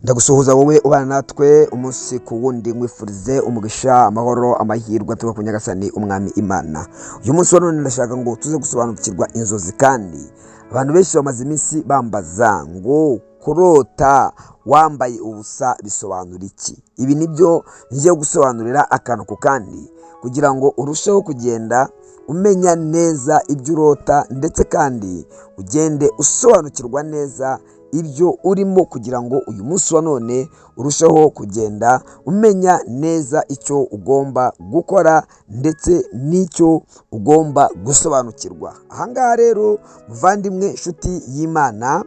Ndagusuhuza wowe ubana natwe umunsi ku wundi, nkwifurize umugisha, amahoro, amahirwe aturuka ku Nyagasani umwami Imana. Uyu munsi wa none ndashaka ngo tuze gusobanukirwa inzozi, kandi abantu benshi bamaze iminsi bambaza ngo kurota wambaye ubusa bisobanura iki? Ibi nibyo ngiye gusobanurira akantu ku kandi, kugira ngo urusheho kugenda umenya neza ibyo urota, ndetse kandi ugende usobanukirwa neza ibyo urimo, kugira ngo uyu munsi wa none urusheho kugenda umenya neza icyo ugomba gukora ndetse n'icyo ugomba gusobanukirwa. Ahangaha rero muvandimwe, inshuti y'Imana,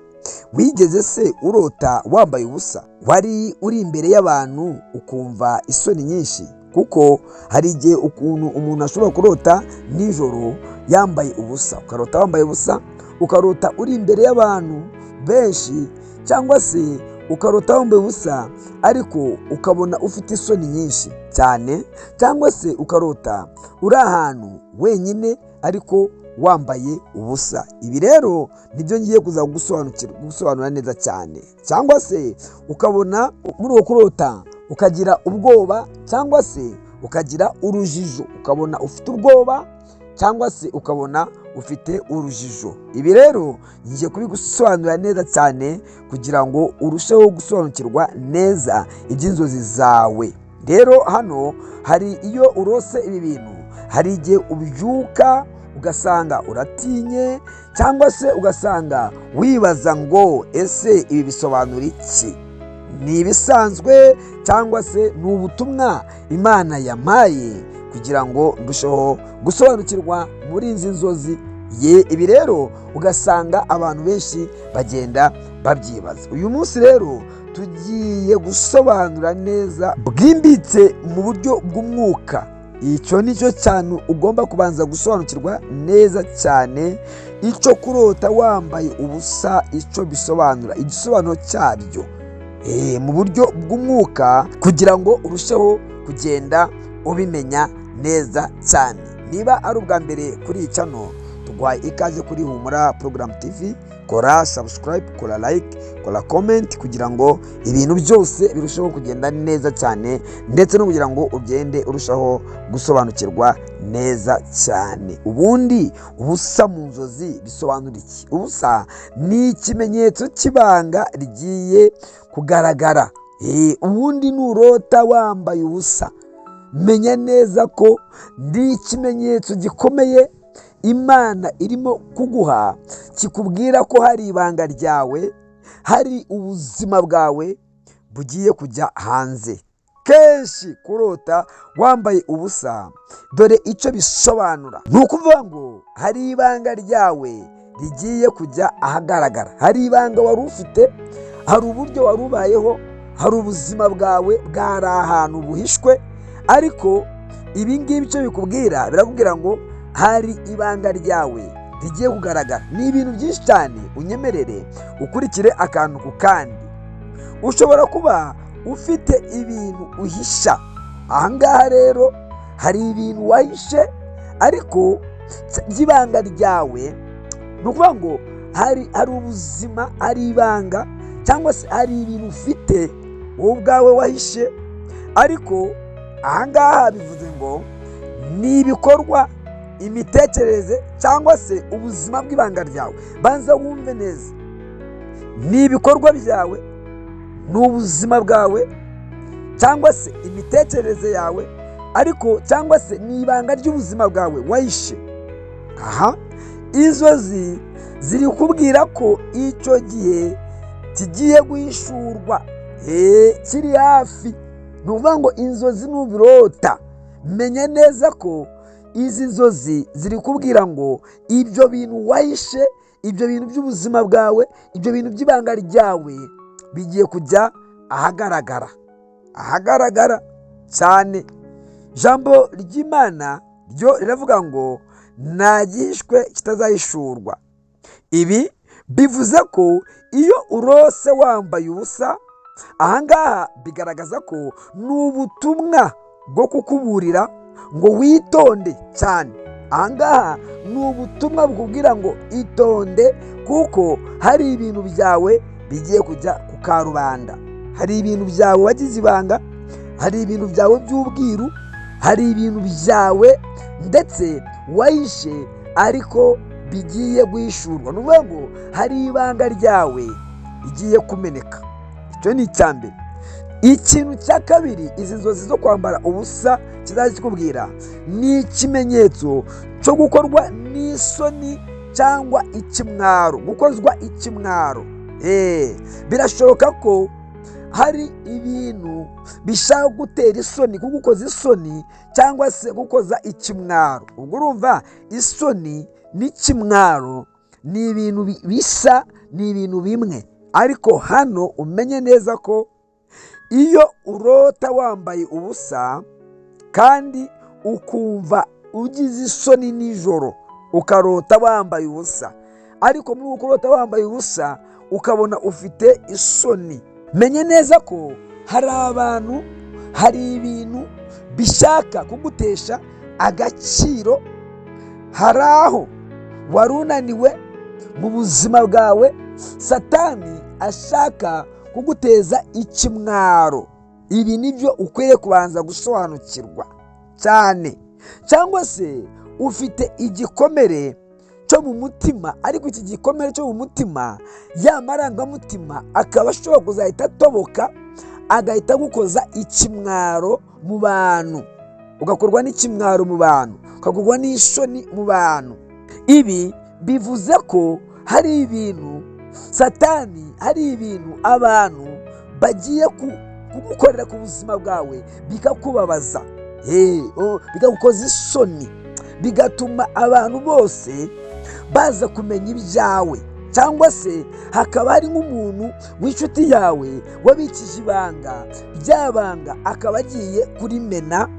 wigeze se urota wambaye ubusa? Wari uri imbere y'abantu ukumva isoni nyinshi? Kuko hari igihe ukuntu umuntu ashobora kurota nijoro yambaye ubusa, ukarota wambaye ubusa, ukarota uri imbere y'abantu benshi, cyangwa se ukarota wambaye ubusa ariko ukabona ufite isoni nyinshi cyane, cyangwa se ukarota uri ahantu wenyine ariko wambaye ubusa. Ibi rero nibyo ngiye kuza gusobanura neza cyane. Cyangwa se ukabona muri uwo kurota ukagira ubwoba, cyangwa se ukagira urujijo, ukabona ufite ubwoba cyangwa se ukabona ufite urujijo. Ibi rero ngiye kubigusobanurira neza cyane, kugira ngo urusheho gusobanukirwa neza iby'inzozi zawe. Rero hano hari iyo urose ibi bintu, hari igihe ubyuka ugasanga uratinye, cyangwa se ugasanga wibaza ngo ese ibi bisobanura iki? Ni ibisanzwe cyangwa se ni ubutumwa Imana yampaye kugira ngo ndusheho gusobanukirwa muri izi nzozi? Ibi rero ugasanga abantu benshi bagenda babyibaza. Uyu munsi rero tugiye gusobanura neza bwimbitse mu buryo bw'umwuka. Icyo ni cyo cyane ugomba kubanza gusobanukirwa neza cyane, icyo kurota wambaye ubusa icyo bisobanura, igisobanuro cyabyo mu buryo bw'umwuka, kugira ngo urusheho kugenda ubimenya neza cyane. Niba ari ubwa mbere kuri iyi channel, tuguhaye ikaze kuri Humura Program TV. Kora subscribe, kora like, kora comment, kugira ngo ibintu byose birusheho kugenda neza cyane, ndetse no kugira ngo ugende urushaho gusobanukirwa neza cyane. Ubundi ubusa mu nzozi bisobanura iki? Ubusa ni ikimenyetso cy'ibanga rigiye kugaragara. Ubundi nurota wambaye ubusa, menya neza ko ndi ikimenyetso gikomeye Imana irimo kuguha, kikubwira ko hari ibanga ryawe, hari ubuzima bwawe bugiye kujya hanze. Kenshi kurota wambaye ubusa, dore icyo bisobanura. Ni ukuvuga ngo hari ibanga ryawe rigiye kujya ahagaragara, hari ibanga wari ufite, hari uburyo wari ubayeho, hari ubuzima bwawe bwari ahantu buhishwe, ariko ibi ngibi icyo bikubwira, birakubwira ngo hari ibanga ryawe rigiye kugaragara. Ni ibintu byinshi cyane, unyemerere ukurikire akantu ku kandi. Ushobora kuba ufite ibintu uhisha. Ahangaha rero hari ibintu wahishe ariko by'ibanga ryawe. Ni ukuvuga ngo hari ubuzima, hari ibanga, cyangwa se hari ibintu ufite wowe ubwawe wahishe, ariko ahangaha bivuze ngo ni ibikorwa, imitekerereze, cyangwa se ubuzima bw'ibanga ryawe. Banza wumve neza, ni ibikorwa byawe, ni ubuzima bwawe, cyangwa se imitekerereze yawe, ariko cyangwa se ni ibanga ry'ubuzima bwawe wahishe. Inzozi ziri kubwira ko icyo gihe kigiye guhishurwa, kiri hafi. Ni ukuvuga ngo inzozi nubirota, menya neza ko izi nzozi ziri kubwira ngo ibyo bintu wahishe, ibyo bintu by'ubuzima bwawe, ibyo bintu by'ibanga ryawe bigiye kujya ahagaragara cyane. Ijambo ry'Imana ryo riravuga ngo nta gihishwe kitazahishurwa. Ibi bivuze ko iyo urose wambaye ubusa, ahangaha bigaragaza ko ni ubutumwa bwo kukuburira ngo witonde cyane. Ahangaha ni ubutumwa bukubwira ngo itonde, kuko hari ibintu byawe bigiye kujya ku karubanda. hari ibintu byawe wagize ibanga, hari ibintu byawe by'ubwiru, hari ibintu byawe ndetse wahishe ariko bigiye guhishurwa. Ni ukuvuga ngo hari ibanga ryawe rigiye kumeneka. Icyo ni icya mbere. Ikintu cya kabiri, izi nzozi zo kwambara ubusa kizajya kikubwira, ni ikimenyetso cyo gukorwa n'isoni cyangwa ikimwaro, gukozwa ikimwaro. Birashoboka ko hari ibintu bishaka gutera isoni, kugukoza isoni cyangwa se gukoza ikimwaro. Ubwo urumva isoni n'ikimwaro ni ibintu bisa, ni ibintu bimwe. Ariko hano umenye neza ko iyo urota wambaye ubusa kandi ukumva ugize isoni nijoro, ukarota wambaye ubusa, ariko muri uko urota wambaye ubusa ukabona ufite isoni, menye neza ko hari abantu, hari ibintu bishaka kugutesha agaciro. Hari aho wari unaniwe mu buzima bwawe, Satani ashaka kuguteza ikimwaro. Ibi nibyo ukwiye kubanza gusobanukirwa cyane. Cyangwa se ufite igikomere cyo mu mutima, ariko iki gikomere cyo mu mutima, ya marangamutima akaba ashobora kuzahita atoboka, agahita gukoza ikimwaro mu bantu, ugakorwa n'ikimwaro mu bantu, ukakorwa n'isoni mu bantu. Ibi bivuze ko hari ibintu Satani, hari ibintu abantu bagiye kugukorera ku buzima bwawe bikakubabaza, bikagukoza isoni, bigatuma abantu bose baza kumenya ibyawe. Cyangwa se hakaba hari nk'umuntu w'inshuti yawe wabikije ibanga, rya banga akaba agiye kurimena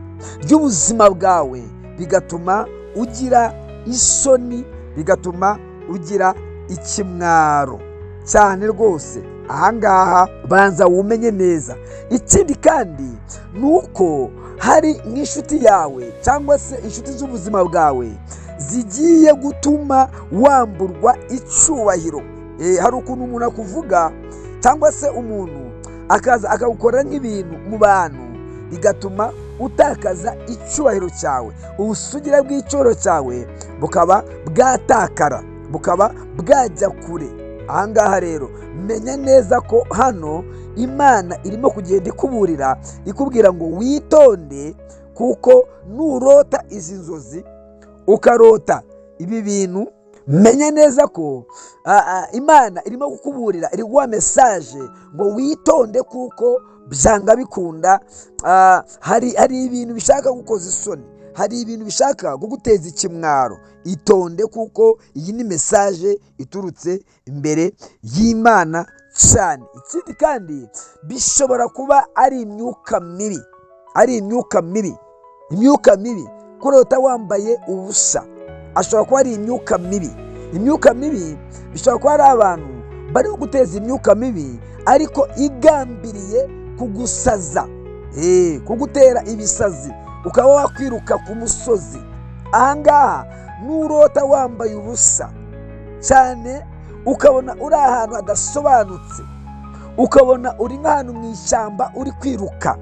ry'ubuzima bwawe, bigatuma ugira isoni, bigatuma ugira ikimwaro cyane rwose. Ahangaha banza wumenye neza. Ikindi kandi ni uko hari nk'inshuti yawe cyangwa se inshuti z'ubuzima bwawe zigiye gutuma wamburwa icyubahiro. Hari ukuntu umuntu akuvuga cyangwa se umuntu akaza akagukora nk'ibintu mu bantu, bigatuma utakaza icyubahiro cyawe, ubusugire bw'icyubahiro cyawe bukaba bwatakara, bukaba bwajya kure. Ahangaha rero menya neza ko hano Imana irimo kugenda ikuburira, ikubwira ngo witonde, kuko nurota izi nzozi ukarota ibi bintu, menya neza ko Imana irimo kukuburira, iri guha mesaje ngo witonde, kuko byanga bikunda hari ibintu bishaka gukoza isoni, hari ibintu bishaka kuguteza ikimwaro. Itonde, kuko iyi ni mesaje iturutse imbere y'Imana cyane. Ikindi kandi bishobora kuba ari imyuka mibi, imyuka mibi. Kurota wambaye ubusa ashobora kuba ari imyuka mibi. Imyuka mibi bishobora kuba ari abantu bari guteza imyuka mibi, ariko igambiriye kugusaza, kugutera ibisazi, ukaba wakwiruka ku musozi. Ahangaha nurota wambaye ubusa cyane, ukabona uri ahantu hadasobanutse, ukabona uri nk'ahantu mu ishyamba uri kwiruka,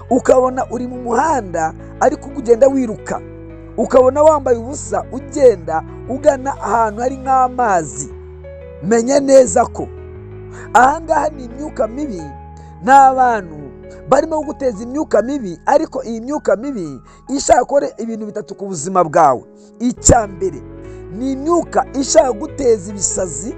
ukabona uri mu muhanda ariko ugenda wiruka, ukabona wambaye ubusa ugenda ugana ahantu hari nk'amazi, menya neza ko ahangaha ni imyuka mibi. N'abantu barimo guteza imyuka mibi, ariko iyi myuka mibi ishaka gukora ibintu bitatu ku buzima bwawe. Icya mbere ni imyuka ishaka guteza ibisazi,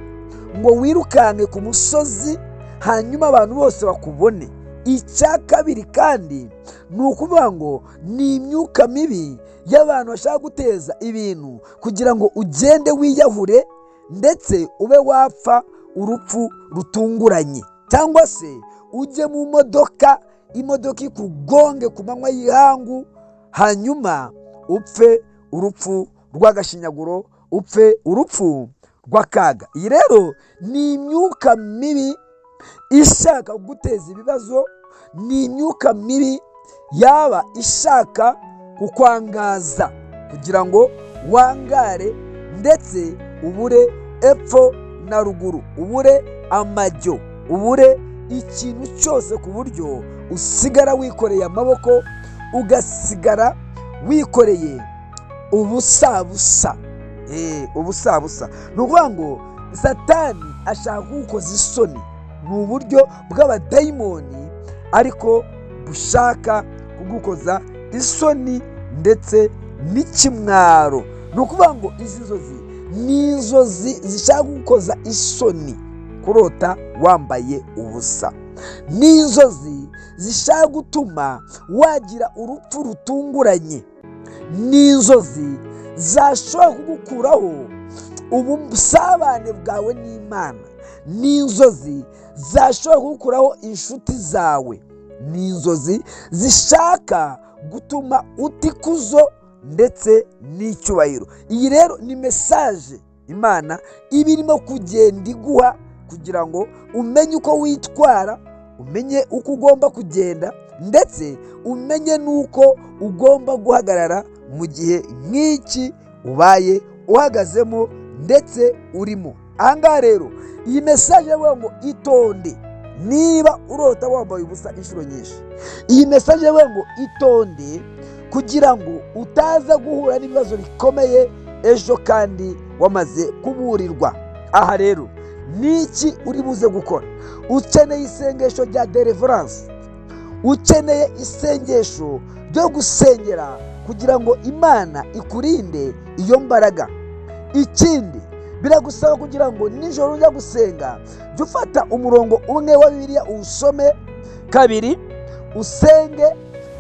ngo wirukanke ku musozi hanyuma abantu bose bakubone. Icya kabiri kandi ni ukuvuga ngo ni imyuka mibi y'abantu bashaka guteza ibintu kugira ngo ugende wiyahure, ndetse ube wapfa urupfu rutunguranye, cyangwa se ujye mu modoka, imodoka ikugonge ku manywa y'ihangu, hanyuma upfe urupfu rw'agashinyaguro, upfe urupfu rw'akaga. Iyi rero ni imyuka mibi ishaka kuguteza ibibazo, ni imyuka mibi yaba ishaka kukwangaza kugira ngo wangare, ndetse ubure epfo na ruguru, ubure amajyo, ubure ikintu cyose ku buryo usigara wikoreye amaboko, ugasigara wikoreye ubusabusa. Ubusabusa ni ukuvuga ngo Satani ashaka kugukoza isoni. Ni uburyo bw'abadayimoni ariko bushaka kugukoza isoni ndetse n'ikimwaro. Ni ukuvuga ngo izi nzozi ni inzozi zishaka kugukoza isoni, kurota wambaye ubusa. Ni inzozi zishaka gutuma wagira urupfu rutunguranye. Ni inzozi zashobora kugukuraho ubusabane bwawe n'Imana. Ni inzozi zashobora kugukuraho inshuti zawe. Ni inzozi zishaka gutuma uta ikuzo ndetse n'icyubahiro. Iyi rero ni mesaje Imana iba irimo kugenda iguha kugira ngo umenye uko witwara, umenye uko ugomba kugenda, ndetse umenye n'uko ugomba guhagarara mu gihe nk'iki ubaye uhagazemo ndetse urimo. Ahangaha rero iyi mesaje yavuga ngo itonde niba urota wambaye ubusa inshuro nyinshi. Iyi mesaje yavuga ngo itonde kugira ngo utaza guhura n'ibibazo bikomeye ejo kandi wamaze kuburirwa. Aha rero niki uri buze gukora? Ukeneye isengesho rya deliverance, ukeneye isengesho ryo gusengera kugira ngo Imana ikurinde iyo mbaraga. Ikindi biragusaba kugira ngo nijoro ujya gusenga jya ufata umurongo umwe wa Bibiliya uwusome, kabiri usenge,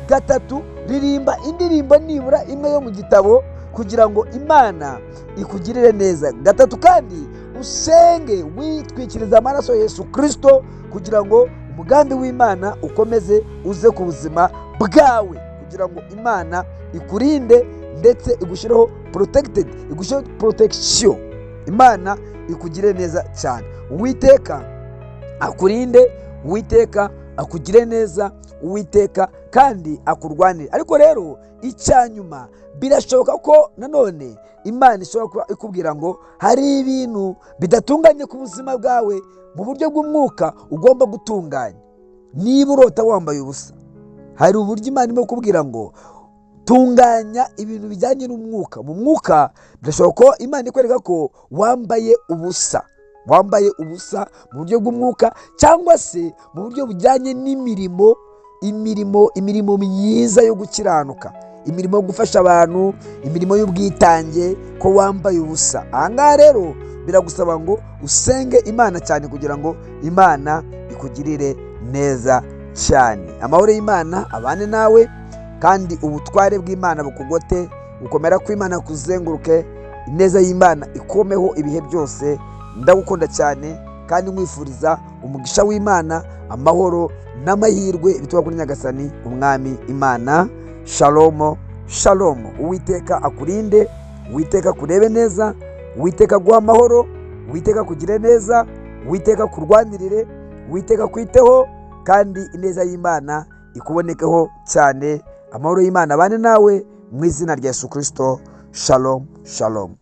gatatu ririmba indirimbo nibura imwe yo mu gitabo kugira ngo Imana ikugirire neza, gatatu kandi usenge witwikiriza amaraso ya Yesu Kristo kugira ngo umugambi w'Imana ukomeze uze ku buzima bwawe, kugira ngo Imana ikurinde ndetse igushireho protected, igushireho protection. Imana ikugire neza cyane. Uwiteka akurinde, Uwiteka akugire neza, Uwiteka kandi akurwanire. Ariko rero icyanyuma birashoboka ko nanone Imana ishobora kuba ikubwira ngo hari ibintu bidatunganye ku buzima bwawe mu buryo bw'umwuka ugomba gutunganya. Niba urota wambaye ubusa, hari uburyo Imana irimo kukubwira ngo tunganya ibintu bijyanye n'umwuka. Mu mwuka birashoboka ko Imana ikwereka ko wambaye ubusa, wambaye ubusa mu buryo bw'umwuka, cyangwa se mu buryo bujyanye n'imirimo, imirimo myiza yo gukiranuka, imirimo yo gufasha abantu, imirimo y'ubwitange, ko wambaye ubusa. Ahangaha rero biragusaba ngo usenge Imana cyane kugira ngo Imana ikugirire neza cyane. Amahoro y'Imana abane nawe, kandi ubutware bw'Imana bukugote, gukomera kw'Imana kuzenguruke, ineza y'Imana ikomeho ibihe byose. Ndagukunda cyane kandi nkwifuriza umugisha w'Imana, amahoro n'amahirwe bituba kuri Nyagasani Umwami Imana. Shalom shalom. Uwiteka akurinde, Uwiteka kurebe neza, Uwiteka guha amahoro, Uwiteka kugire neza, Uwiteka kurwanirire, Uwiteka kwiteho, kandi ineza y'Imana ikubonekeho cyane. Amahoro y'Imana abane nawe mu izina rya Yesu Kristo. Shalom shalom.